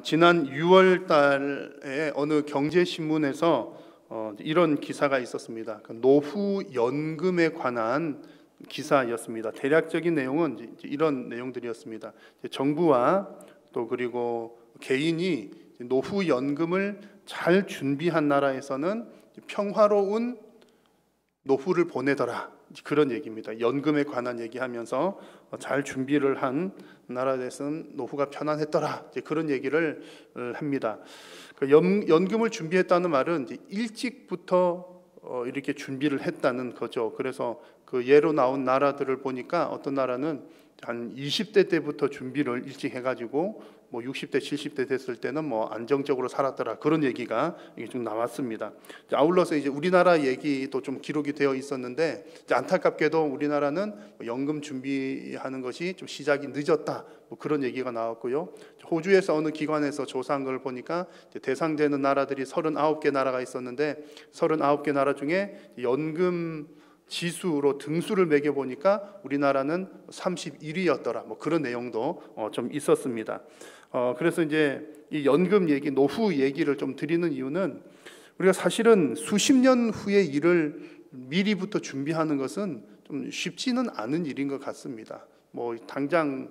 지난 6월 달에 어느 경제신문에서 이런 기사가 있었습니다. 노후 연금에 관한 기사였습니다. 대략적인 내용은 이런 내용들이었습니다. 정부와 또 그리고 개인이 노후 연금을 잘 준비한 나라에서는 평화로운 노후를 보내더라, 그런 얘기입니다. 연금에 관한 얘기하면서 잘 준비를 한 나라에서는 노후가 편안했더라, 그런 얘기를 합니다. 연금을 준비했다는 말은 이제 일찍부터 이렇게 준비를 했다는 거죠. 그래서 그 예로 나온 나라들을 보니까 어떤 나라는 한 20대 때부터 준비를 일찍 해가지고 뭐 60대, 70대 됐을 때는 뭐 안정적으로 살았더라, 그런 얘기가 이게 좀 나왔습니다. 아울러서 이제 우리나라 얘기도 좀 기록이 되어 있었는데, 안타깝게도 우리나라는 연금 준비하는 것이 좀 시작이 늦었다, 뭐 그런 얘기가 나왔고요. 호주에서 어느 기관에서 조사한 걸 보니까 대상되는 나라들이 39개 나라가 있었는데 39개 나라 중에 연금 지수로 등수를 매겨 보니까 우리나라는 31위였더라, 뭐 그런 내용도 좀 있었습니다. 그래서 이제 이 연금 얘기, 노후 얘기를 좀 드리는 이유는, 우리가 사실은 수십 년 후의 일을 미리부터 준비하는 것은 좀 쉽지는 않은 일인 것 같습니다. 뭐 당장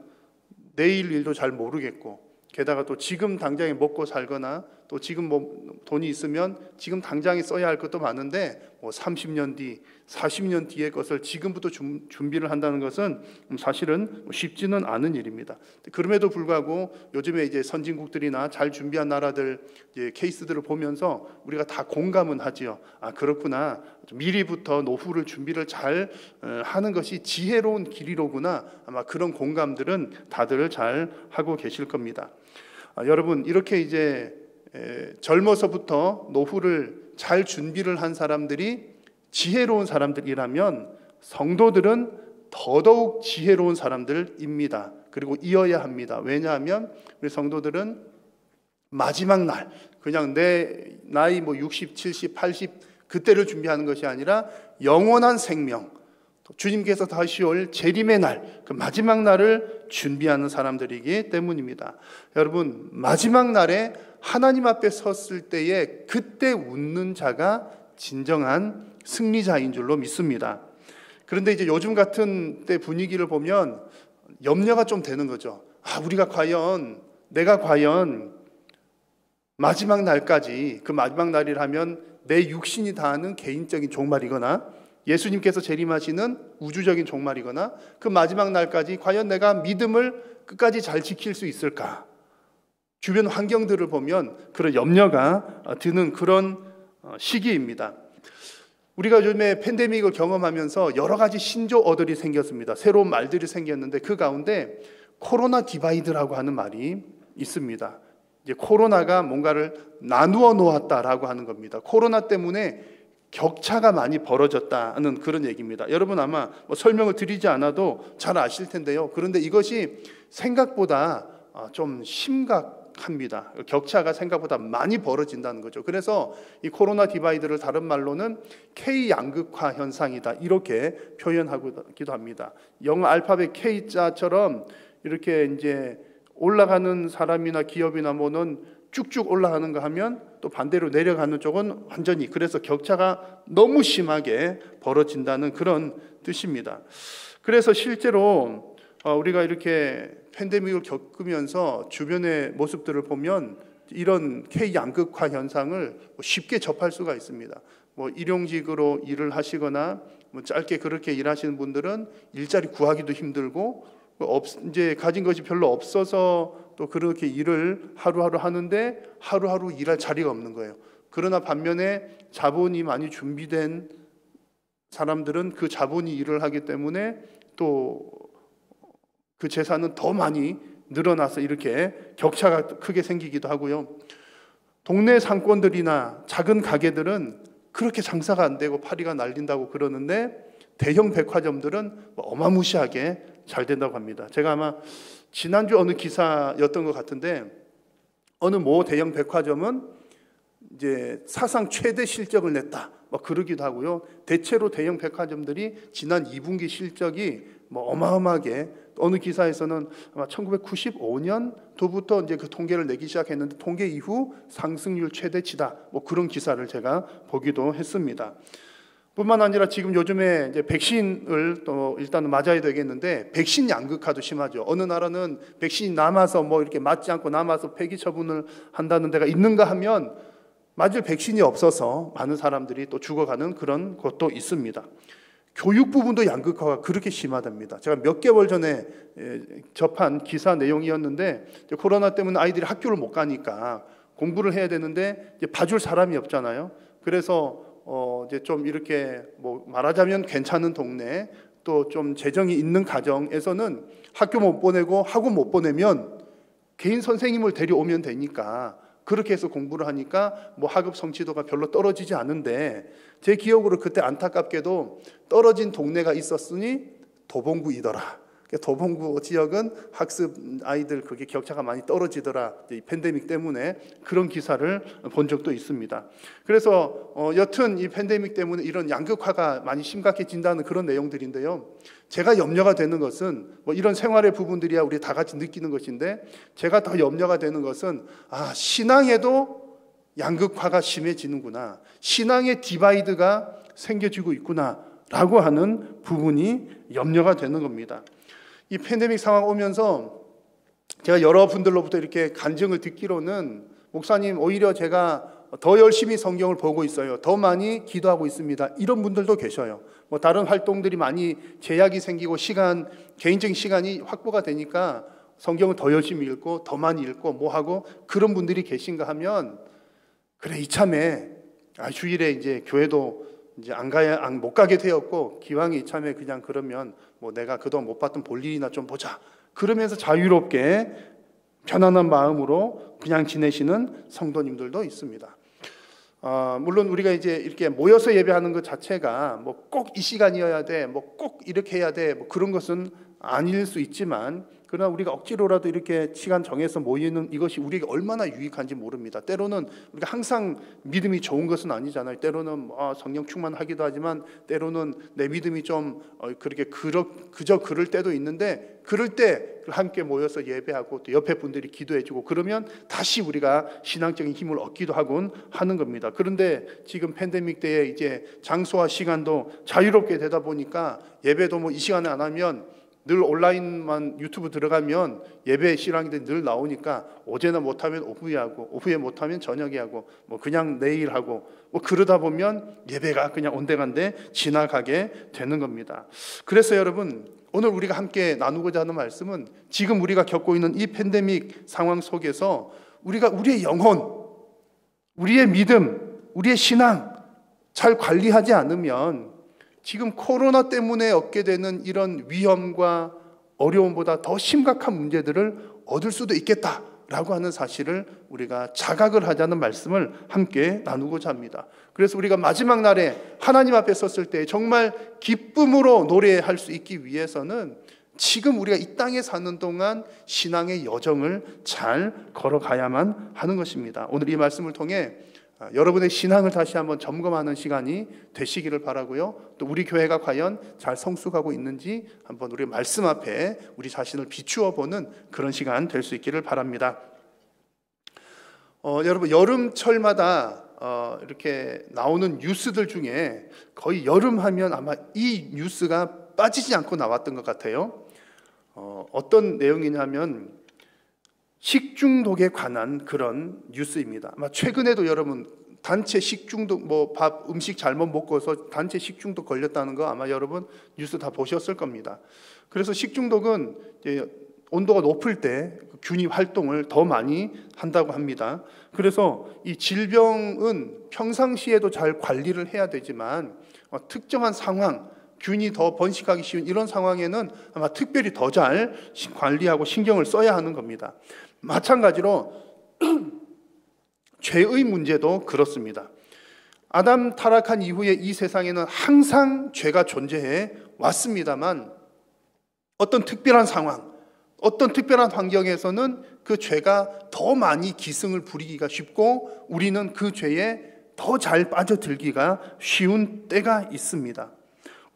내일 일도 잘 모르겠고, 게다가 또 지금 당장에 먹고 살거나 또 지금 뭐 돈이 있으면 지금 당장에 써야 할 것도 많은데 뭐 30년 뒤, 40년 뒤의 것을 지금부터 준비를 한다는 것은 사실은 쉽지는 않은 일입니다. 그럼에도 불구하고 요즘에 이제 선진국들이나 잘 준비한 나라들 이제 케이스들을 보면서 우리가 다 공감은 하지요. 아, 그렇구나. 미리부터 노후를 준비를 잘 하는 것이 지혜로운 길이로구나. 아마 그런 공감들은 다들 잘 하고 계실 겁니다. 여러분, 이렇게 이제 젊어서부터 노후를 잘 준비를 한 사람들이 지혜로운 사람들이라면 성도들은 더더욱 지혜로운 사람들입니다. 그리고 이어야 합니다. 왜냐하면 우리 성도들은 마지막 날, 그냥 내 나이 뭐 60, 70, 80 그때를 준비하는 것이 아니라 영원한 생명, 주님께서 다시 올 재림의 날, 그 마지막 날을 준비하는 사람들이기 때문입니다. 여러분, 마지막 날에 하나님 앞에 섰을 때에 그때 웃는 자가 진정한 승리자인 줄로 믿습니다. 그런데 이제 요즘 같은 때 분위기를 보면 염려가 좀 되는 거죠. 내가 과연 마지막 날까지, 그 마지막 날이라면 내 육신이 다하는 개인적인 종말이거나 예수님께서 재림하시는 우주적인 종말이거나 그 마지막 날까지 과연 내가 믿음을 끝까지 잘 지킬 수 있을까? 주변 환경들을 보면 그런 염려가 드는 그런 시기입니다. 우리가 요즘에 팬데믹을 경험하면서 여러 가지 신조어들이 생겼습니다. 새로운 말들이 생겼는데 그 가운데 코로나 디바이드라고 하는 말이 있습니다. 이제 코로나가 뭔가를 나누어 놓았다라고 하는 겁니다. 코로나 때문에 격차가 많이 벌어졌다는 그런 얘기입니다. 여러분 아마 뭐 설명을 드리지 않아도 잘 아실 텐데요. 그런데 이것이 생각보다 좀 심각합니다. 격차가 생각보다 많이 벌어진다는 거죠. 그래서 이 코로나 디바이드를 다른 말로는 K양극화 현상이다, 이렇게 표현하기도 합니다. 영어 알파벳 K자처럼 이렇게 이제 올라가는 사람이나 기업이나 뭐는 쭉쭉 올라가는 거 하면 또 반대로 내려가는 쪽은 완전히, 그래서 격차가 너무 심하게 벌어진다는 그런 뜻입니다. 그래서 실제로 우리가 이렇게 팬데믹을 겪으면서 주변의 모습들을 보면 이런 K양극화 현상을 쉽게 접할 수가 있습니다. 뭐 일용직으로 일을 하시거나 뭐 짧게 그렇게 일하시는 분들은 일자리 구하기도 힘들고, 이제 가진 것이 별로 없어서 또 그렇게 일을 하루하루 하는데 하루하루 일할 자리가 없는 거예요. 그러나 반면에 자본이 많이 준비된 사람들은 그 자본이 일을 하기 때문에 또 그 재산은 더 많이 늘어나서 이렇게 격차가 크게 생기기도 하고요. 동네 상권들이나 작은 가게들은 그렇게 장사가 안 되고 파리가 날린다고 그러는데 대형 백화점들은 어마무시하게 잘 된다고 합니다. 제가 아마 지난주 어느 기사였던 것 같은데 어느 모 대형 백화점은 이제 사상 최대 실적을 냈다, 막 그러기도 하고요. 대체로 대형 백화점들이 지난 2분기 실적이 뭐 어마어마하게, 어느 기사에서는 아마 1995년도부터 이제 그 통계를 내기 시작했는데 통계 이후 상승률 최대치다, 뭐 그런 기사를 제가 보기도 했습니다. 뿐만 아니라 지금 요즘에 이제 백신을 또 일단은 맞아야 되겠는데 백신 양극화도 심하죠. 어느 나라는 백신이 남아서 뭐 이렇게 맞지 않고 남아서 폐기 처분을 한다는 데가 있는가 하면 맞을 백신이 없어서 많은 사람들이 또 죽어가는 그런 것도 있습니다. 교육 부분도 양극화가 그렇게 심하답니다. 제가 몇 개월 전에 접한 기사 내용이었는데, 코로나 때문에 아이들이 학교를 못 가니까 공부를 해야 되는데 이제 봐줄 사람이 없잖아요. 그래서 이제 좀 이렇게 뭐 말하자면 괜찮은 동네, 또 좀 재정이 있는 가정에서는 학교 못 보내고 학원 못 보내면 개인 선생님을 데려오면 되니까 그렇게 해서 공부를 하니까 뭐 학업 성취도가 별로 떨어지지 않은데, 제 기억으로 그때 안타깝게도 떨어진 동네가 있었으니 도봉구이더라. 도봉구 지역은 학습 아이들 그게 격차가 많이 떨어지더라. 이 팬데믹 때문에 그런 기사를 본 적도 있습니다. 그래서 여튼 이 팬데믹 때문에 이런 양극화가 많이 심각해진다는 그런 내용들인데요. 제가 염려가 되는 것은 뭐 이런 생활의 부분들이야 우리 다 같이 느끼는 것인데, 제가 더 염려가 되는 것은 신앙에도 양극화가 심해지는구나, 신앙의 디바이드가 생겨지고 있구나라고 하는 부분이 염려가 되는 겁니다. 이 팬데믹 상황 오면서 제가 여러분들로부터 이렇게 간증을 듣기로는, 목사님 오히려 제가 더 열심히 성경을 보고 있어요, 더 많이 기도하고 있습니다, 이런 분들도 계셔요. 뭐 다른 활동들이 많이 제약이 생기고 개인적인 시간이 확보가 되니까 성경을 더 열심히 읽고 더 많이 읽고 뭐 하고 그런 분들이 계신가 하면, 그래 이참에 주일에 이제 교회도 이제 못 가게 되었고 기왕에 이참에 그냥 그러면 뭐 내가 그동안 못 봤던 볼일이나 좀 보자, 그러면서 자유롭게 편안한 마음으로 그냥 지내시는 성도님들도 있습니다. 물론 우리가 이제 이렇게 모여서 예배하는 것 자체가 뭐 꼭 이 시간이어야 돼, 뭐 꼭 이렇게 해야 돼, 뭐 그런 것은 아닐 수 있지만, 그러나 우리가 억지로라도 이렇게 시간 정해서 모이는 이것이 우리에게 얼마나 유익한지 모릅니다. 때로는 우리가 항상 믿음이 좋은 것은 아니잖아요. 때로는 성령 충만하기도 하지만 때로는 내 믿음이 좀 그렇게 그저 그럴 때도 있는데, 그럴 때 함께 모여서 예배하고 또 옆에 분들이 기도해주고 그러면 다시 우리가 신앙적인 힘을 얻기도 하곤 하는 겁니다. 그런데 지금 팬데믹 때에 이제 장소와 시간도 자유롭게 되다 보니까 예배도 뭐 이 시간에 안 하면 늘 온라인만 유튜브 들어가면 예배 실황들이 늘 나오니까 어제나 못하면 오후에 하고, 오후에 못하면 저녁에 하고, 뭐 그냥 내일 하고, 뭐 그러다 보면 예배가 그냥 온데간데 지나가게 되는 겁니다. 그래서 여러분, 오늘 우리가 함께 나누고자 하는 말씀은 지금 우리가 겪고 있는 이 팬데믹 상황 속에서 우리가 우리의 영혼, 우리의 믿음, 우리의 신앙 잘 관리하지 않으면 지금 코로나 때문에 얻게 되는 이런 위험과 어려움보다 더 심각한 문제들을 얻을 수도 있겠다라고 하는 사실을 우리가 자각을 하자는 말씀을 함께 나누고자 합니다. 그래서 우리가 마지막 날에 하나님 앞에 섰을 때 정말 기쁨으로 노래할 수 있기 위해서는 지금 우리가 이 땅에 사는 동안 신앙의 여정을 잘 걸어가야만 하는 것입니다. 오늘 이 말씀을 통해 여러분의 신앙을 다시 한번 점검하는 시간이 되시기를 바라고요. 또 우리 교회가 과연 잘 성숙하고 있는지 한번 우리 말씀 앞에 우리 자신을 비추어 보는 그런 시간 될 수 있기를 바랍니다. 여러분, 여름철마다 이렇게 나오는 뉴스들 중에 거의 여름하면 아마 이 뉴스가 빠지지 않고 나왔던 것 같아요. 어떤 내용이냐면 식중독에 관한 그런 뉴스입니다. 아마 최근에도 여러분 단체 식중독, 뭐 음식 잘못 먹고서 단체 식중독 걸렸다는 거 아마 여러분 뉴스 다 보셨을 겁니다. 그래서 식중독은 이제 온도가 높을 때 균이 활동을 더 많이 한다고 합니다. 그래서 이 질병은 평상시에도 잘 관리를 해야 되지만 특정한 상황, 균이 더 번식하기 쉬운 이런 상황에는 아마 특별히 더 잘 관리하고 신경을 써야 하는 겁니다. 마찬가지로 죄의 문제도 그렇습니다. 아담 타락한 이후에 이 세상에는 항상 죄가 존재해 왔습니다만 어떤 특별한 상황, 어떤 특별한 환경에서는 그 죄가 더 많이 기승을 부리기가 쉽고 우리는 그 죄에 더 잘 빠져들기가 쉬운 때가 있습니다.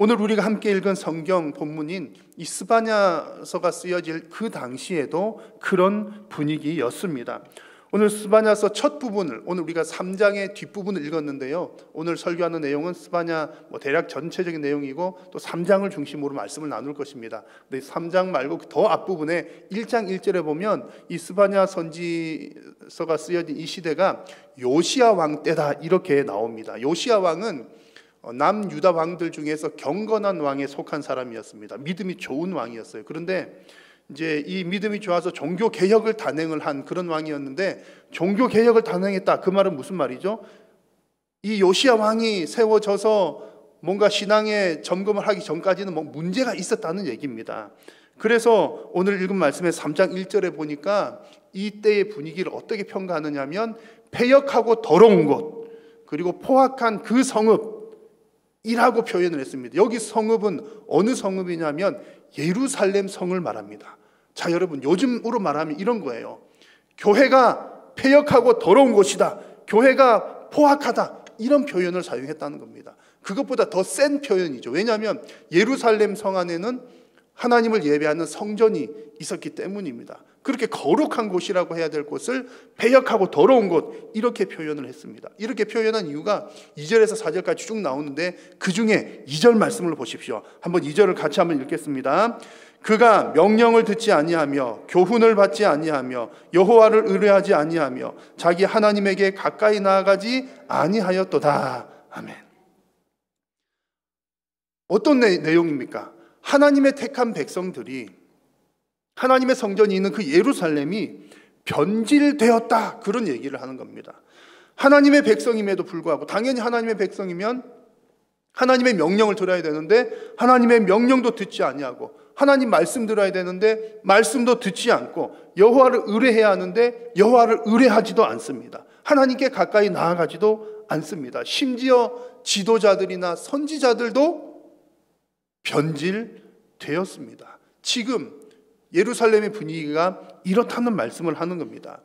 오늘 우리가 함께 읽은 성경 본문인 이 스바냐서가 쓰여질 그 당시에도 그런 분위기였습니다. 오늘 스바냐서 첫 부분을, 오늘 우리가 3장의 뒷부분을 읽었는데요, 오늘 설교하는 내용은 스바냐 대략 전체적인 내용이고 또 3장을 중심으로 말씀을 나눌 것입니다. 근데 3장 말고 더 앞부분에 1장 1절에 보면 이 스바냐 선지서가 쓰여진 이 시대가 요시야 왕 때다 이렇게 나옵니다. 요시야 왕은 남유다 왕들 중에서 경건한 왕에 속한 사람이었습니다. 믿음이 좋은 왕이었어요. 그런데 이제 이 믿음이 좋아서 종교 개혁을 단행을 한 그런 왕이었는데, 종교 개혁을 단행했다 그 말은 무슨 말이죠? 이 요시야 왕이 세워져서 뭔가 신앙의 점검을 하기 전까지는 뭐 문제가 있었다는 얘기입니다. 그래서 오늘 읽은 말씀의 3장 1절에 보니까 이때의 분위기를 어떻게 평가하느냐 하면 패역하고 더러운 곳, 그리고 포악한 그 성읍이라고 표현을 했습니다. 여기 성읍은 어느 성읍이냐면 예루살렘 성을 말합니다. 자, 여러분, 요즘으로 말하면 이런 거예요. 교회가 패역하고 더러운 곳이다, 교회가 포악하다, 이런 표현을 사용했다는 겁니다. 그것보다 더 센 표현이죠. 왜냐하면 예루살렘 성 안에는 하나님을 예배하는 성전이 있었기 때문입니다. 그렇게 거룩한 곳이라고 해야 될 곳을 패역하고 더러운 곳, 이렇게 표현을 했습니다. 이렇게 표현한 이유가 2절에서 4절까지 쭉 나오는데 그 중에 2절 말씀을 보십시오. 한번 2절을 같이 한번 읽겠습니다. 그가 명령을 듣지 아니하며 교훈을 받지 아니하며 여호와를 의뢰하지 아니하며 자기 하나님에게 가까이 나아가지 아니하였도다. 아멘. 어떤 내용입니까? 하나님의 택한 백성들이 하나님의 성전이 있는 그 예루살렘이 변질되었다, 그런 얘기를 하는 겁니다. 하나님의 백성임에도 불구하고, 당연히 하나님의 백성이면 하나님의 명령을 들어야 되는데 하나님의 명령도 듣지 아니하고, 하나님 말씀 들어야 되는데 말씀도 듣지 않고, 여호와를 의뢰해야 하는데 여호와를 의뢰하지도 않습니다. 하나님께 가까이 나아가지도 않습니다. 심지어 지도자들이나 선지자들도 변질되었습니다. 지금 예루살렘의 분위기가 이렇다는 말씀을 하는 겁니다.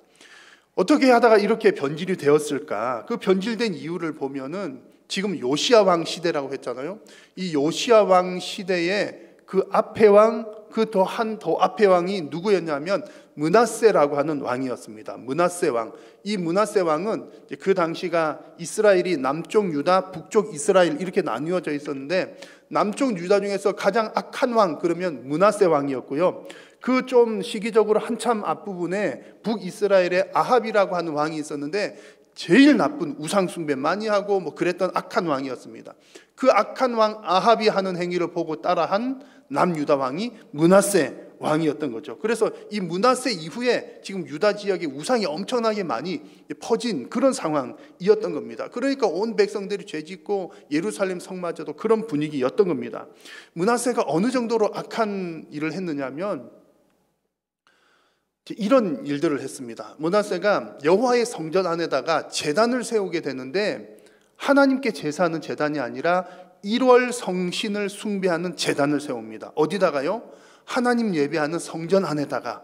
어떻게 하다가 이렇게 변질이 되었을까? 그 변질된 이유를 보면은 지금 요시야 왕 시대라고 했잖아요. 이 요시야 왕 시대에 그 앞에 왕, 그 더 앞에 왕이 누구였냐면 므낫세라고 하는 왕이었습니다. 므낫세 왕. 이 므낫세 왕은 그 당시가 이스라엘이 남쪽 유다, 북쪽 이스라엘 이렇게 나뉘어져 있었는데, 남쪽 유다 중에서 가장 악한 왕 그러면 므낫세 왕이었고요. 그 좀 시기적으로 한참 앞부분에 북이스라엘에 아합이라고 하는 왕이 있었는데 제일 나쁜 우상 숭배 많이 하고 그랬던 악한 왕이었습니다. 그 악한 왕 아합이 하는 행위를 보고 따라한 남유다 왕이 므낫세 왕이었던 거죠. 그래서 이 므낫세 이후에 지금 유다 지역에 우상이 엄청나게 많이 퍼진 그런 상황이었던 겁니다. 그러니까 온 백성들이 죄짓고 예루살렘 성마저도 그런 분위기였던 겁니다. 므낫세가 어느 정도로 악한 일을 했느냐면 이런 일들을 했습니다. 므낫세가 여호와의 성전 안에다가 제단을 세우게 되는데, 하나님께 제사하는 제단이 아니라 1월 성신을 숭배하는 제단을 세웁니다. 어디다가요? 하나님 예배하는 성전 안에다가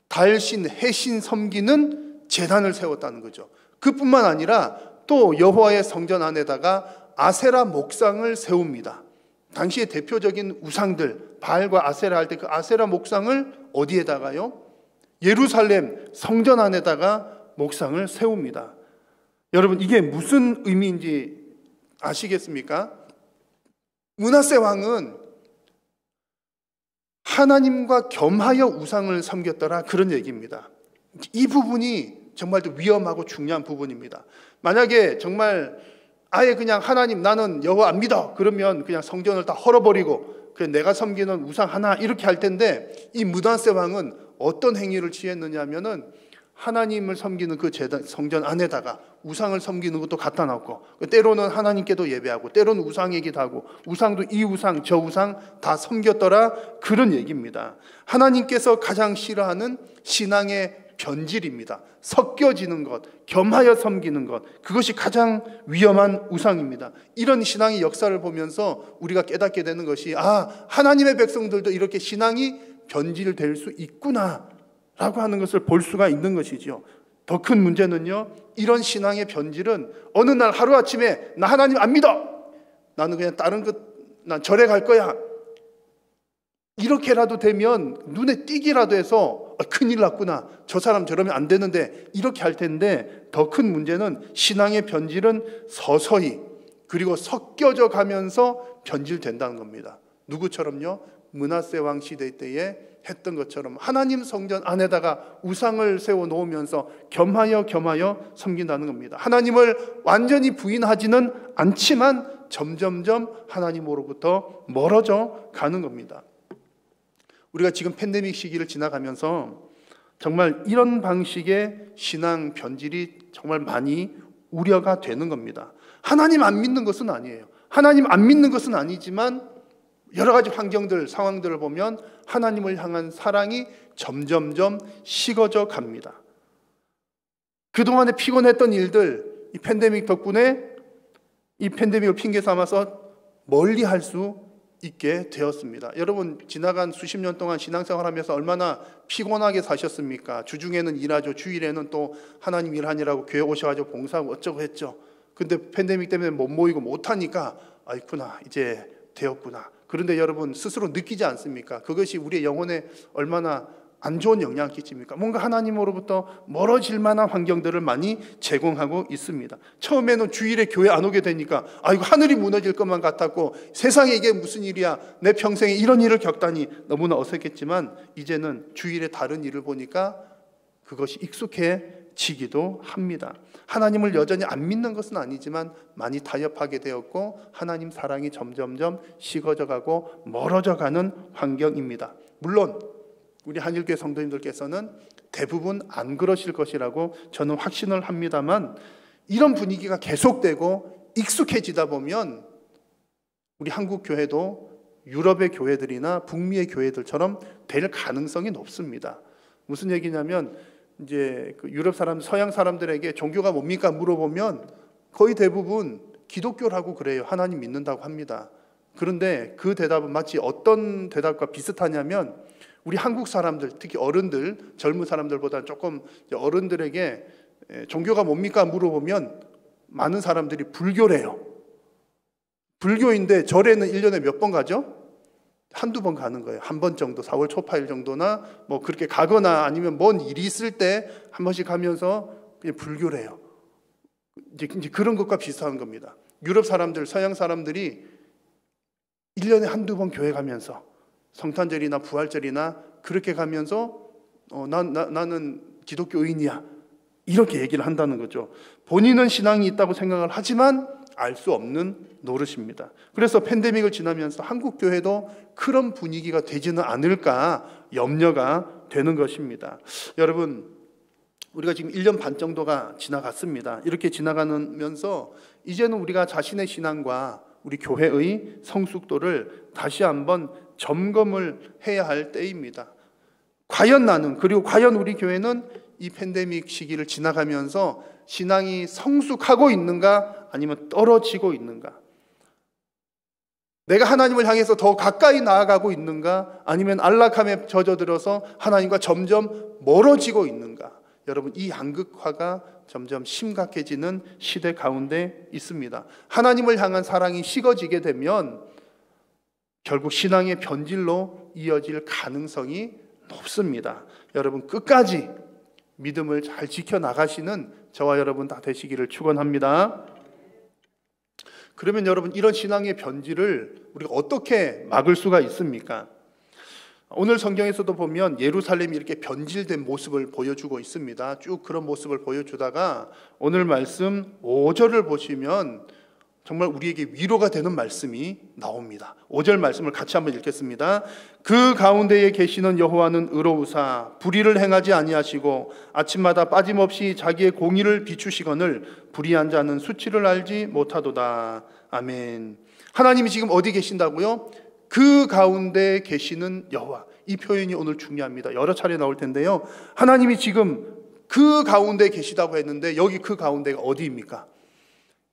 달신, 해신 섬기는 제단을 세웠다는 거죠. 그뿐만 아니라 또 여호와의 성전 안에다가 아세라 목상을 세웁니다. 당시의 대표적인 우상들, 바알과 아세라 할 때 그 아세라 목상을 어디에다가요? 예루살렘 성전 안에다가 목상을 세웁니다. 여러분, 이게 무슨 의미인지 아시겠습니까? 므낫세 왕은 하나님과 겸하여 우상을 섬겼더라, 그런 얘기입니다. 이 부분이 정말 위험하고 중요한 부분입니다. 만약에 정말 아예 그냥 하나님, 나는 여호와 안 믿어, 그러면 그냥 성전을 다 헐어버리고 그냥 내가 섬기는 우상 하나 이렇게 할 텐데, 이 므낫세 왕은 어떤 행위를 취했느냐 하면은 하나님을 섬기는 그 성전 안에다가 우상을 섬기는 것도 갖다 놨고, 때로는 하나님께도 예배하고 때로는 우상이기도 하고, 우상도 이 우상 저 우상 다 섬겼더라, 그런 얘기입니다. 하나님께서 가장 싫어하는 신앙의 변질입니다. 섞여지는 것, 겸하여 섬기는 것, 그것이 가장 위험한 우상입니다. 이런 신앙의 역사를 보면서 우리가 깨닫게 되는 것이, 하나님의 백성들도 이렇게 신앙이 변질될 수 있구나 라고 하는 것을 볼 수가 있는 것이죠. 더 큰 문제는요, 이런 신앙의 변질은 어느 날 하루아침에 나 하나님 안 믿어, 나는 그냥 다른 것 난 절에 갈 거야. 이렇게라도 되면 눈에 띄기라도 해서 큰일 났구나. 저 사람 저러면 안 되는데 이렇게 할 텐데, 더 큰 문제는 신앙의 변질은 서서히 그리고 섞여져 가면서 변질된다는 겁니다. 누구처럼요? 므낫세 왕 시대 때에 했던 것처럼 하나님 성전 안에다가 우상을 세워 놓으면서 겸하여 섬긴다는 겁니다. 하나님을 완전히 부인하지는 않지만 점점점 하나님으로부터 멀어져 가는 겁니다. 우리가 지금 팬데믹 시기를 지나가면서 정말 이런 방식의 신앙 변질이 정말 많이 우려가 되는 겁니다. 하나님 안 믿는 것은 아니에요. 하나님 안 믿는 것은 아니지만 여러 가지 환경들, 상황들을 보면 하나님을 향한 사랑이 점점점 식어져 갑니다. 그동안에 피곤했던 일들, 이 팬데믹 덕분에 이 팬데믹을 핑계 삼아서 멀리 할 수 있게 되었습니다. 여러분, 지나간 수십 년 동안 신앙생활하면서 얼마나 피곤하게 사셨습니까? 주중에는 일하죠. 주일에는 또 하나님 일하느라고 교회 오셔가지고 봉사하고 어쩌고 했죠. 근데 팬데믹 때문에 못 모이고 못하니까 아이쿠나, 이제 되었구나. 그런데 여러분, 스스로 느끼지 않습니까? 그것이 우리의 영혼에 얼마나 안 좋은 영향을 끼칩니까? 뭔가 하나님으로부터 멀어질 만한 환경들을 많이 제공하고 있습니다. 처음에는 주일에 교회 안 오게 되니까 이거 하늘이 무너질 것만 같았고, 세상에 이게 무슨 일이야, 내 평생에 이런 일을 겪다니 너무나 어색했지만 이제는 주일에 다른 일을 보니까 그것이 익숙해지기도 합니다. 하나님을 여전히 안 믿는 것은 아니지만 많이 타협하게 되었고, 하나님 사랑이 점점점 식어져 가고 멀어져 가는 환경입니다. 물론 우리 한일교회 성도님들께서는 대부분 안 그러실 것이라고 저는 확신을 합니다만, 이런 분위기가 계속되고 익숙해지다 보면 우리 한국 교회도 유럽의 교회들이나 북미의 교회들처럼 될 가능성이 높습니다. 무슨 얘기냐면, 이제 그 유럽 사람, 서양 사람들에게 종교가 뭡니까 물어보면 거의 대부분 기독교라고 그래요. 하나님 믿는다고 합니다. 그런데 그 대답은 마치 어떤 대답과 비슷하냐면, 우리 한국 사람들, 특히 어른들, 젊은 사람들보다는 조금 어른들에게 종교가 뭡니까 물어보면 많은 사람들이 불교래요. 불교인데 절에는 1년에 몇 번 가죠? 한두 번 가는 거예요. 한 번 정도, 4월 초파일 정도나 뭐 그렇게 가거나 아니면 뭔 일이 있을 때 한 번씩 가면서 그냥 불교래요. 이제 그런 것과 비슷한 겁니다. 유럽 사람들, 서양 사람들이 1년에 한두 번 교회 가면서 성탄절이나 부활절이나 그렇게 가면서 나는 기독교인이야, 이렇게 얘기를 한다는 거죠. 본인은 신앙이 있다고 생각을 하지만 알 수 없는 노릇입니다. 그래서 팬데믹을 지나면서 한국 교회도 그런 분위기가 되지는 않을까 염려가 되는 것입니다. 여러분, 우리가 지금 1년 반 정도가 지나갔습니다. 이렇게 지나가면서 이제는 우리가 자신의 신앙과 우리 교회의 성숙도를 다시 한번 점검을 해야 할 때입니다. 과연 나는, 그리고 과연 우리 교회는 이 팬데믹 시기를 지나가면서 신앙이 성숙하고 있는가, 아니면 떨어지고 있는가? 내가 하나님을 향해서 더 가까이 나아가고 있는가, 아니면 안락함에 젖어들어서 하나님과 점점 멀어지고 있는가? 여러분, 이 양극화가 점점 심각해지는 시대 가운데 있습니다. 하나님을 향한 사랑이 식어지게 되면 결국 신앙의 변질로 이어질 가능성이 높습니다. 여러분, 끝까지 믿음을 잘 지켜나가시는 저와 여러분 다 되시기를 축원합니다. 그러면 여러분, 이런 신앙의 변질을 우리가 어떻게 막을 수가 있습니까? 오늘 성경에서도 보면 예루살렘이 이렇게 변질된 모습을 보여주고 있습니다. 쭉 그런 모습을 보여주다가 오늘 말씀 5절을 보시면 정말 우리에게 위로가 되는 말씀이 나옵니다. 5절 말씀을 같이 한번 읽겠습니다. 그 가운데에 계시는 여호와는 의로우사 불의를 행하지 아니하시고 아침마다 빠짐없이 자기의 공의를 비추시거늘 불의한 자는 수치를 알지 못하도다. 아멘. 하나님이 지금 어디 계신다고요? 그 가운데 계시는 여호와. 이 표현이 오늘 중요합니다. 여러 차례 나올 텐데요, 하나님이 지금 그 가운데 계시다고 했는데 여기 그 가운데가 어디입니까?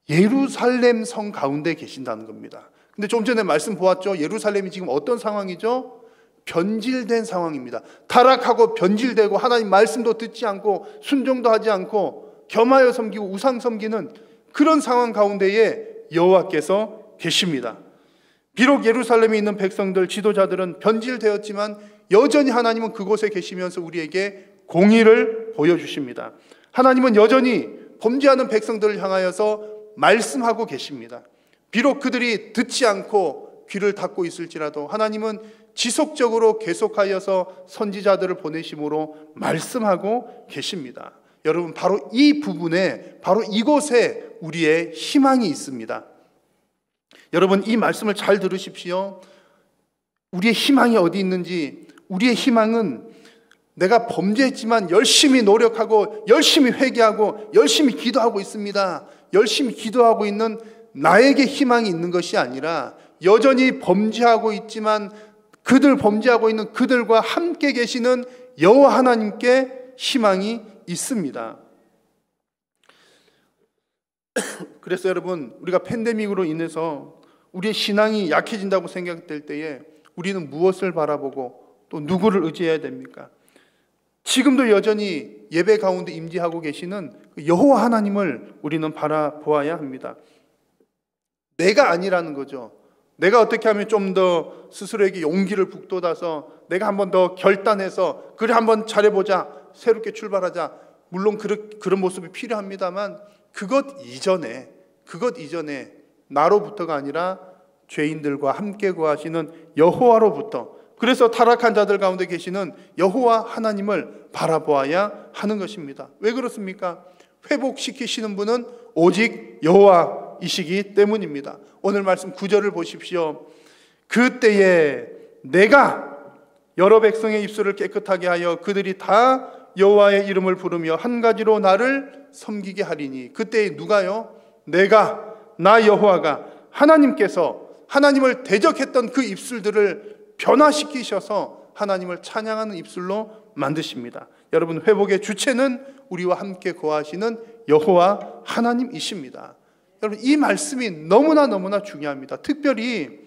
예루살렘 성 가운데 계신다는 겁니다. 근데 좀 전에 말씀 보았죠? 예루살렘이 지금 어떤 상황이죠? 변질된 상황입니다. 타락하고 변질되고 하나님 말씀도 듣지 않고 순종도 하지 않고 겸하여 섬기고 우상 섬기는 그런 상황 가운데에 여호와께서 계십니다. 비록 예루살렘에 있는 백성들, 지도자들은 변질되었지만 여전히 하나님은 그곳에 계시면서 우리에게 공의를 보여주십니다. 하나님은 여전히 범죄하는 백성들을 향하여서 말씀하고 계십니다. 비록 그들이 듣지 않고 귀를 닫고 있을지라도 하나님은 지속적으로 계속하여서 선지자들을 보내심으로 말씀하고 계십니다. 여러분, 바로 이 부분에, 바로 이곳에 우리의 희망이 있습니다. 여러분, 이 말씀을 잘 들으십시오. 우리의 희망이 어디 있는지, 우리의 희망은 내가 범죄했지만 열심히 노력하고 열심히 회개하고 열심히 기도하고 있습니다. 열심히 기도하고 있는 나에게 희망이 있는 것이 아니라 여전히 범죄하고 있지만 그들 범죄하고 있는 그들과 함께 계시는 여호와 하나님께 희망이 있습니다. 그래서 여러분, 우리가 팬데믹으로 인해서 우리의 신앙이 약해진다고 생각될 때에 우리는 무엇을 바라보고 또 누구를 의지해야 됩니까? 지금도 여전히 예배 가운데 임재하고 계시는 여호와 하나님을 우리는 바라보아야 합니다. 내가 아니라는 거죠. 내가 어떻게 하면 좀 더 스스로에게 용기를 북돋아서 내가 한 번 더 결단해서 그래 한번 잘해보자, 새롭게 출발하자. 물론 그런 모습이 필요합니다만 그것 이전에 나로부터가 아니라 죄인들과 함께 거하시는 여호와로부터, 그래서 타락한 자들 가운데 계시는 여호와 하나님을 바라보아야 하는 것입니다. 왜 그렇습니까? 회복시키시는 분은 오직 여호와이시기 때문입니다. 오늘 말씀 9절을 보십시오. 그때에 내가 여러 백성의 입술을 깨끗하게 하여 그들이 다 여호와의 이름을 부르며 한 가지로 나를 섬기게 하리니. 그때 누가요? 내가, 나 여호와가, 하나님께서 하나님을 대적했던 그 입술들을 변화시키셔서 하나님을 찬양하는 입술로 만드십니다. 여러분, 회복의 주체는 우리와 함께 거하시는 여호와 하나님이십니다. 여러분, 이 말씀이 너무나 중요합니다. 특별히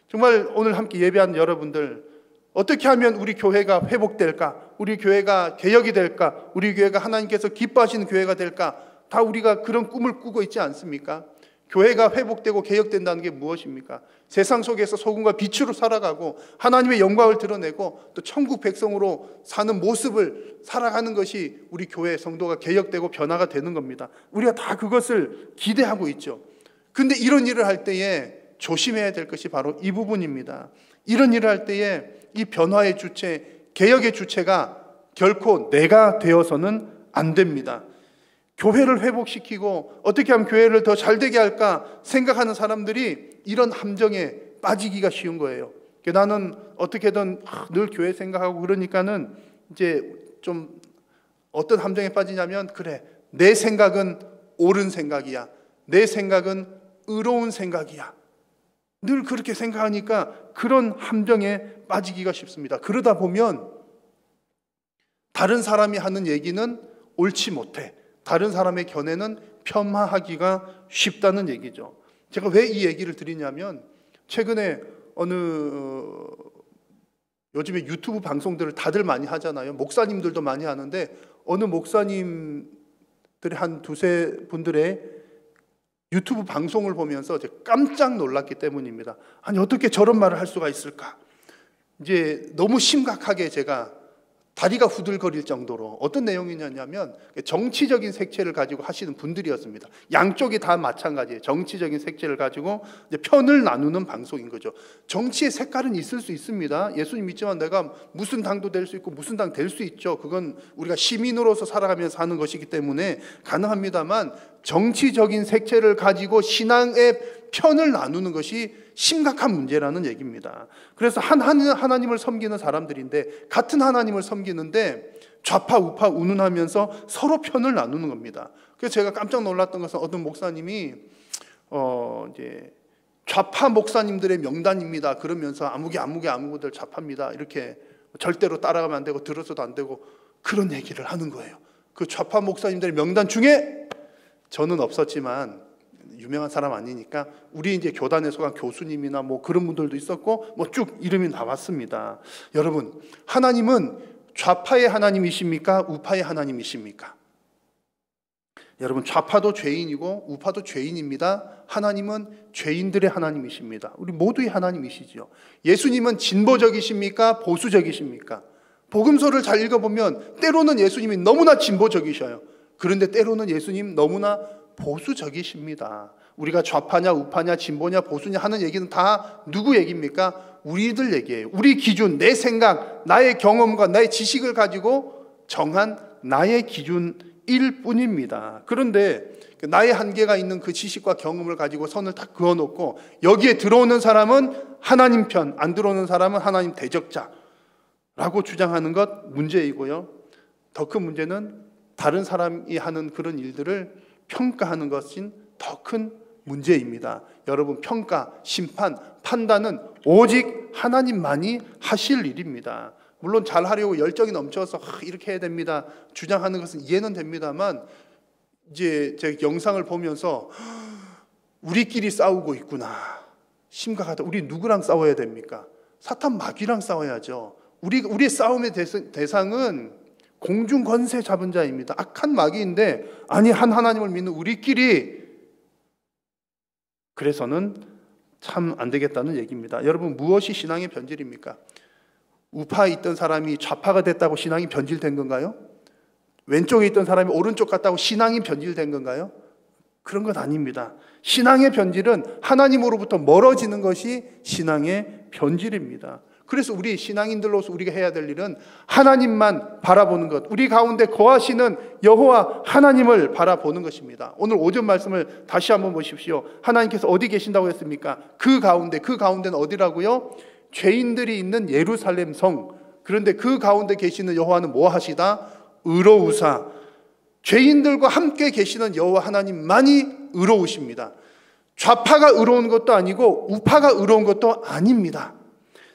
정말 오늘 함께 예배한 여러분들, 어떻게 하면 우리 교회가 회복될까? 우리 교회가 개혁이 될까? 우리 교회가 하나님께서 기뻐하시는 교회가 될까? 다 우리가 그런 꿈을 꾸고 있지 않습니까? 교회가 회복되고 개혁된다는 게 무엇입니까? 세상 속에서 소금과 빛으로 살아가고 하나님의 영광을 드러내고 또 천국 백성으로 사는 모습을 살아가는 것이 우리 교회 성도가 개혁되고 변화가 되는 겁니다. 우리가 다 그것을 기대하고 있죠. 근데 이런 일을 할 때에 조심해야 될 것이 바로 이 부분입니다. 이런 일을 할 때에 이 변화의 주체, 개혁의 주체가 결코 내가 되어서는 안 됩니다. 교회를 회복시키고 어떻게 하면 교회를 더 잘되게 할까 생각하는 사람들이 이런 함정에 빠지기가 쉬운 거예요. 나는 어떻게든 늘 교회 생각하고 그러니까는 이제 좀 어떤 함정에 빠지냐면, 그래, 내 생각은 옳은 생각이야, 내 생각은 의로운 생각이야, 늘 그렇게 생각하니까 그런 함정에 빠지기가 쉽습니다. 그러다 보면 다른 사람이 하는 얘기는 옳지 못해, 다른 사람의 견해는 폄하하기가 쉽다는 얘기죠. 제가 왜 이 얘기를 드리냐면, 최근에 요즘에 유튜브 방송들을 다들 많이 하잖아요. 목사님들도 많이 하는데 어느 목사님들의 한 두세 분들의 유튜브 방송을 보면서 제가 깜짝 놀랐기 때문입니다. 아니, 어떻게 저런 말을 할 수가 있을까? 이제 너무 심각하게 제가 다리가 후들거릴 정도로 어떤 내용이냐면 정치적인 색채를 가지고 하시는 분들이었습니다. 양쪽이 다 마찬가지예요. 정치적인 색채를 가지고 이제 편을 나누는 방송인 거죠. 정치의 색깔은 있을 수 있습니다. 예수님 믿지만 내가 무슨 당도 될 수 있고 무슨 당 될 수 있죠. 그건 우리가 시민으로서 살아가면서 하는 것이기 때문에 가능합니다만, 정치적인 색채를 가지고 신앙의 편을 나누는 것이 심각한 문제라는 얘기입니다. 그래서 하나님을 섬기는 사람들인데, 같은 하나님을 섬기는데 좌파 우파 운운하면서 서로 편을 나누는 겁니다. 그래서 제가 깜짝 놀랐던 것은 어떤 목사님이 이제 좌파 목사님들의 명단입니다 그러면서 아무개들 좌파입니다, 이렇게 절대로 따라가면 안 되고 들어서도 안 되고 그런 얘기를 하는 거예요. 그 좌파 목사님들의 명단 중에 저는 없었지만, 유명한 사람 아니니까 우리 이제 교단에 속한 교수님이나 뭐 그런 분들도 있었고 뭐 쭉 이름이 나왔습니다. 여러분, 하나님은 좌파의 하나님이십니까? 우파의 하나님이십니까? 여러분, 좌파도 죄인이고 우파도 죄인입니다. 하나님은 죄인들의 하나님이십니다. 우리 모두의 하나님이시죠. 예수님은 진보적이십니까? 보수적이십니까? 복음서를 잘 읽어보면 때로는 예수님이 너무나 진보적이셔요. 그런데 때로는 예수님 너무나 보수적이십니다. 우리가 좌파냐 우파냐 진보냐 보수냐 하는 얘기는 다 누구 얘기입니까? 우리들 얘기예요. 우리 기준, 내 생각, 나의 경험과 나의 지식을 가지고 정한 나의 기준일 뿐입니다. 그런데 나의 한계가 있는 그 지식과 경험을 가지고 선을 딱 그어놓고 여기에 들어오는 사람은 하나님 편, 안 들어오는 사람은 하나님 대적자라고 주장하는 것 문제이고요. 더 큰 문제는 다른 사람이 하는 그런 일들을 평가하는 것인 더 큰 문제입니다. 여러분, 평가, 심판, 판단은 오직 하나님만이 하실 일입니다. 물론 잘하려고 열정이 넘쳐서 이렇게 해야 됩니다 주장하는 것은 이해는 됩니다만, 이제 제 영상을 보면서 우리끼리 싸우고 있구나, 심각하다. 우리 누구랑 싸워야 됩니까? 사탄 마귀랑 싸워야죠. 우리의 싸움의 대상은 공중 권세 잡은 자입니다. 악한 마귀인데, 아니 한 하나님을 믿는 우리끼리, 그래서는 참 안 되겠다는 얘기입니다. 여러분, 무엇이 신앙의 변질입니까? 우파에 있던 사람이 좌파가 됐다고 신앙이 변질된 건가요? 왼쪽에 있던 사람이 오른쪽 갔다고 신앙이 변질된 건가요? 그런 건 아닙니다. 신앙의 변질은 하나님으로부터 멀어지는 것이 신앙의 변질입니다. 그래서 우리 신앙인들로서 우리가 해야 될 일은 하나님만 바라보는 것, 우리 가운데 거하시는 여호와 하나님을 바라보는 것입니다. 오늘 오전 말씀을 다시 한번 보십시오. 하나님께서 어디 계신다고 했습니까? 그 가운데는 어디라고요? 죄인들이 있는 예루살렘 성. 그런데 그 가운데 계시는 여호와는 뭐 하시다? 의로우사. 죄인들과 함께 계시는 여호와 하나님만이 의로우십니다. 좌파가 의로운 것도 아니고 우파가 의로운 것도 아닙니다.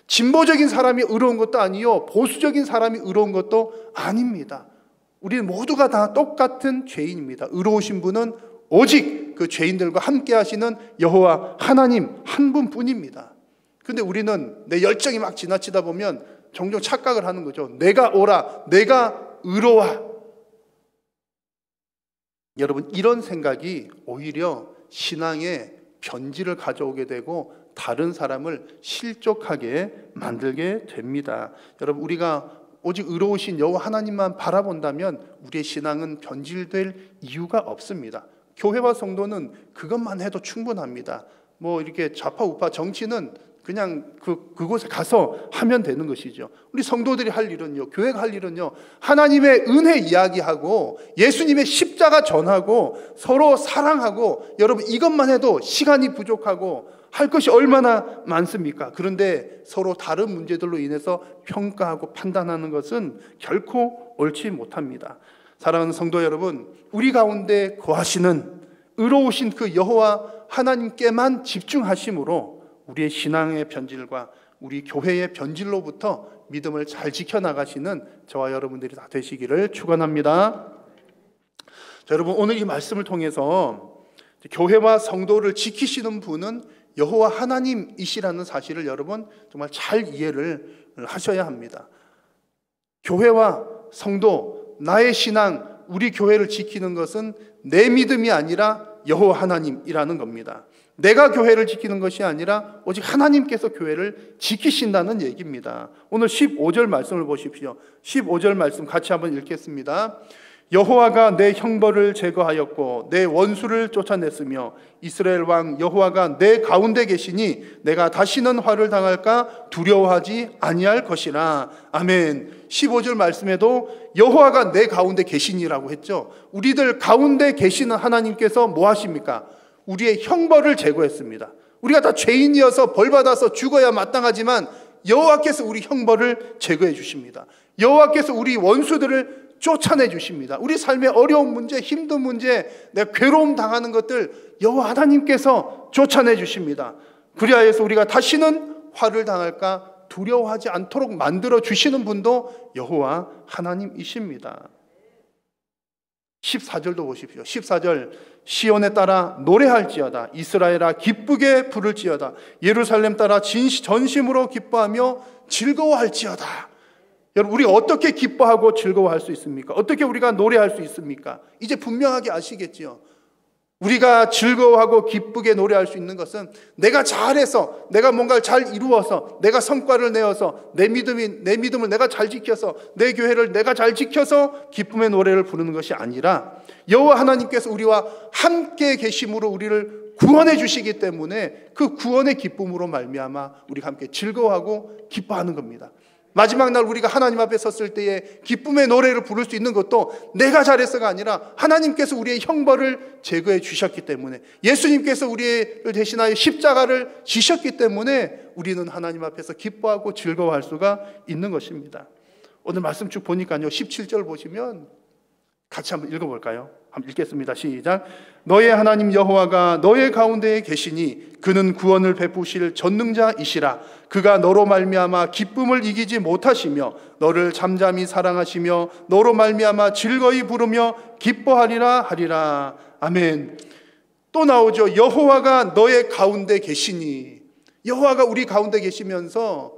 진보적인 사람이 의로운 것도 아니요, 보수적인 사람이 의로운 것도 아닙니다. 우리는 모두가 다 똑같은 죄인입니다. 의로우신 분은 오직 그 죄인들과 함께 하시는 여호와 하나님 한 분뿐입니다. 근데 우리는 내 열정이 막 지나치다 보면 종종 착각을 하는 거죠. 내가 옳아, 내가 의로워. 여러분, 이런 생각이 오히려 신앙의 변질을 가져오게 되고 다른 사람을 실족하게 만들게 됩니다. 여러분, 우리가 오직 의로우신 여호와 하나님만 바라본다면 우리의 신앙은 변질될 이유가 없습니다. 교회와 성도는 그것만 해도 충분합니다. 뭐 이렇게 좌파 우파 정치는 그냥 그곳에 가서 하면 되는 것이죠. 우리 성도들이 할 일은요, 교회가 할 일은요, 하나님의 은혜 이야기하고 예수님의 십자가 전하고 서로 사랑하고, 여러분 이것만 해도 시간이 부족하고 할 것이 얼마나 많습니까? 그런데 서로 다른 문제들로 인해서 평가하고 판단하는 것은 결코 옳지 못합니다. 사랑하는 성도 여러분, 우리 가운데 거하시는 의로우신 그 여호와 하나님께만 집중하심으로 우리의 신앙의 변질과 우리 교회의 변질로부터 믿음을 잘 지켜나가시는 저와 여러분들이 다 되시기를 축원합니다. 자, 여러분, 오늘 이 말씀을 통해서 교회와 성도를 지키시는 분은 여호와 하나님이시라는 사실을 여러분 정말 잘 이해를 하셔야 합니다. 교회와 성도, 나의 신앙, 우리 교회를 지키는 것은 내 믿음이 아니라 여호와 하나님이라는 겁니다. 내가 교회를 지키는 것이 아니라 오직 하나님께서 교회를 지키신다는 얘기입니다. 오늘 15절 말씀을 보십시오. 15절 말씀 같이 한번 읽겠습니다. 여호와가 내 형벌을 제거하였고 내 원수를 쫓아냈으며 이스라엘 왕 여호와가 내 가운데 계시니 내가 다시는 화를 당할까 두려워하지 아니할 것이라. 아멘. 15절 말씀에도 여호와가 내 가운데 계시니라고 했죠. 우리들 가운데 계시는 하나님께서 뭐 하십니까? 우리의 형벌을 제거했습니다. 우리가 다 죄인이어서 벌받아서 죽어야 마땅하지만 여호와께서 우리 형벌을 제거해 주십니다. 여호와께서 우리 원수들을 쫓아내 주십니다. 우리 삶의 어려운 문제, 힘든 문제, 내가 괴로움 당하는 것들 여호와 하나님께서 쫓아내 주십니다. 그리하여서 우리가 다시는 화를 당할까 두려워하지 않도록 만들어 주시는 분도 여호와 하나님이십니다. 14절도 보십시오. 14절, 시온에 따라 노래할지어다. 이스라엘아 기쁘게 부를지어다. 예루살렘 따라 전심으로 기뻐하며 즐거워할지어다. 여러분, 우리가 어떻게 기뻐하고 즐거워할 수 있습니까? 어떻게 우리가 노래할 수 있습니까? 이제 분명하게 아시겠지요. 우리가 즐거워하고 기쁘게 노래할 수 있는 것은 내가 잘해서, 내가 뭔가를 잘 이루어서, 내가 성과를 내어서, 내 믿음을 내가 잘 지켜서, 내 교회를 내가 잘 지켜서 기쁨의 노래를 부르는 것이 아니라 여호와 하나님께서 우리와 함께 계심으로 우리를 구원해 주시기 때문에 그 구원의 기쁨으로 말미암아 우리가 함께 즐거워하고 기뻐하는 겁니다. 마지막 날 우리가 하나님 앞에 섰을 때에 기쁨의 노래를 부를 수 있는 것도 내가 잘해서가 아니라 하나님께서 우리의 형벌을 제거해 주셨기 때문에, 예수님께서 우리를 대신하여 십자가를 지셨기 때문에 우리는 하나님 앞에서 기뻐하고 즐거워할 수가 있는 것입니다. 오늘 말씀 쭉 보니까요, 17절 보시면 같이 한번 읽어볼까요? 한번 읽겠습니다. 시작. 너의 하나님 여호와가 너의 가운데에 계시니 그는 구원을 베푸실 전능자이시라. 그가 너로 말미암아 기쁨을 이기지 못하시며 너를 잠잠히 사랑하시며 너로 말미암아 즐거이 부르며 기뻐하리라 하리라. 아멘. 또 나오죠. 여호와가 너의 가운데 계시니. 여호와가 우리 가운데 계시면서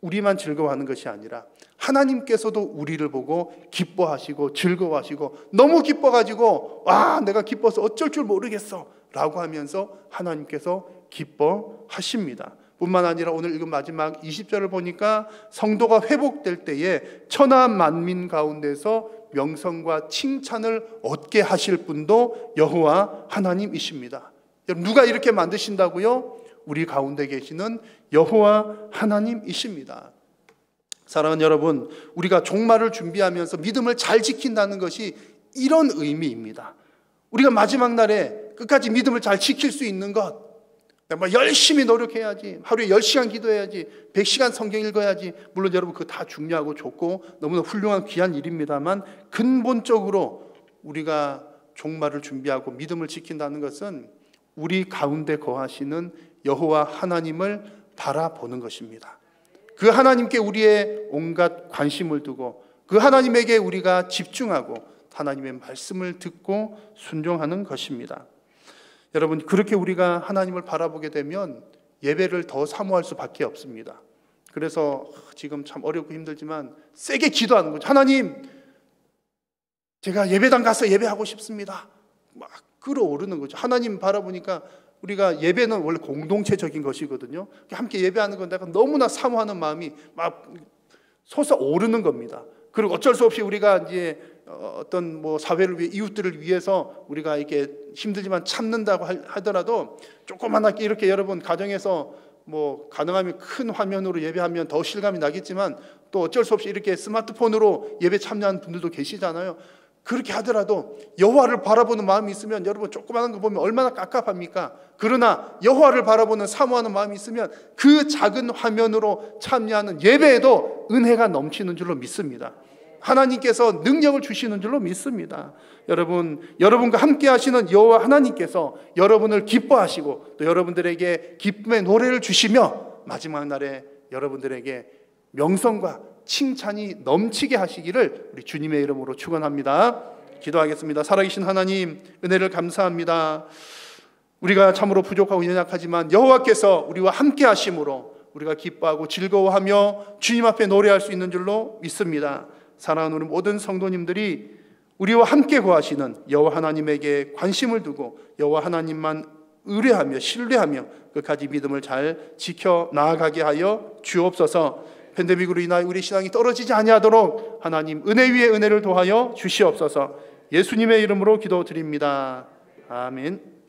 우리만 즐거워하는 것이 아니라 하나님께서도 우리를 보고 기뻐하시고 즐거워하시고, 너무 기뻐가지고 내가 기뻐서 어쩔 줄 모르겠어 라고 하면서 하나님께서 기뻐하십니다. 뿐만 아니라 오늘 읽은 마지막 20절을 보니까 성도가 회복될 때에 천하 만민 가운데서 명성과 칭찬을 얻게 하실 분도 여호와 하나님이십니다. 여러분, 누가 이렇게 만드신다고요? 우리 가운데 계시는 여호와 하나님이십니다. 사랑하는 여러분, 우리가 종말을 준비하면서 믿음을 잘 지킨다는 것이 이런 의미입니다. 우리가 마지막 날에 끝까지 믿음을 잘 지킬 수 있는 것, 열심히 노력해야지, 하루에 10시간 기도해야지, 100시간 성경 읽어야지, 물론 여러분 그거 다 중요하고 좋고 너무나 훌륭한 귀한 일입니다만, 근본적으로 우리가 종말을 준비하고 믿음을 지킨다는 것은 우리 가운데 거하시는 여호와 하나님을 바라보는 것입니다. 그 하나님께 우리의 온갖 관심을 두고 그 하나님에게 우리가 집중하고 하나님의 말씀을 듣고 순종하는 것입니다. 여러분, 그렇게 우리가 하나님을 바라보게 되면 예배를 더 사모할 수밖에 없습니다. 그래서 지금 참 어렵고 힘들지만 세게 기도하는 거죠. 하나님, 제가 예배당 가서 예배하고 싶습니다. 막 끌어오르는 거죠. 하나님 바라보니까 우리가 예배는 원래 공동체적인 것이거든요. 함께 예배하는 건 내가 너무나 사모하는 마음이 막 솟아오르는 겁니다. 그리고 어쩔 수 없이 우리가 이제 어떤 사회를 위해, 이웃들을 위해서 우리가 이렇게 힘들지만 참는다고 하더라도 조그만하게 이렇게 여러분 가정에서 가능하면 큰 화면으로 예배하면 더 실감이 나겠지만, 또 어쩔 수 없이 이렇게 스마트폰으로 예배 참여하는 분들도 계시잖아요. 그렇게 하더라도 여호와를 바라보는 마음이 있으면 여러분 조그마한 거 보면 얼마나 깝깝합니까? 그러나 여호와를 바라보는 사모하는 마음이 있으면 그 작은 화면으로 참여하는 예배에도 은혜가 넘치는 줄로 믿습니다. 하나님께서 능력을 주시는 줄로 믿습니다. 여러분과 함께 하시는 여호와 하나님께서 여러분을 기뻐하시고 또 여러분들에게 기쁨의 노래를 주시며 마지막 날에 여러분들에게 명성과 칭찬이 넘치게 하시기를 우리 주님의 이름으로 축원합니다. 기도하겠습니다. 살아계신 하나님, 은혜를 감사합니다. 우리가 참으로 부족하고 연약하지만 여호와께서 우리와 함께 하심으로 우리가 기뻐하고 즐거워하며 주님 앞에 노래할 수 있는 줄로 믿습니다. 사랑하는 우리 모든 성도님들이 우리와 함께 거하시는 여호와 하나님에게 관심을 두고 여호와 하나님만 의뢰하며 신뢰하며 끝까지 믿음을 잘 지켜 나아가게 하여 주옵소서. 팬데믹으로 인하여 우리 신앙이 떨어지지 아니하도록 하나님 은혜 위에 은혜를 더하여 주시옵소서. 예수님의 이름으로 기도드립니다. 아멘.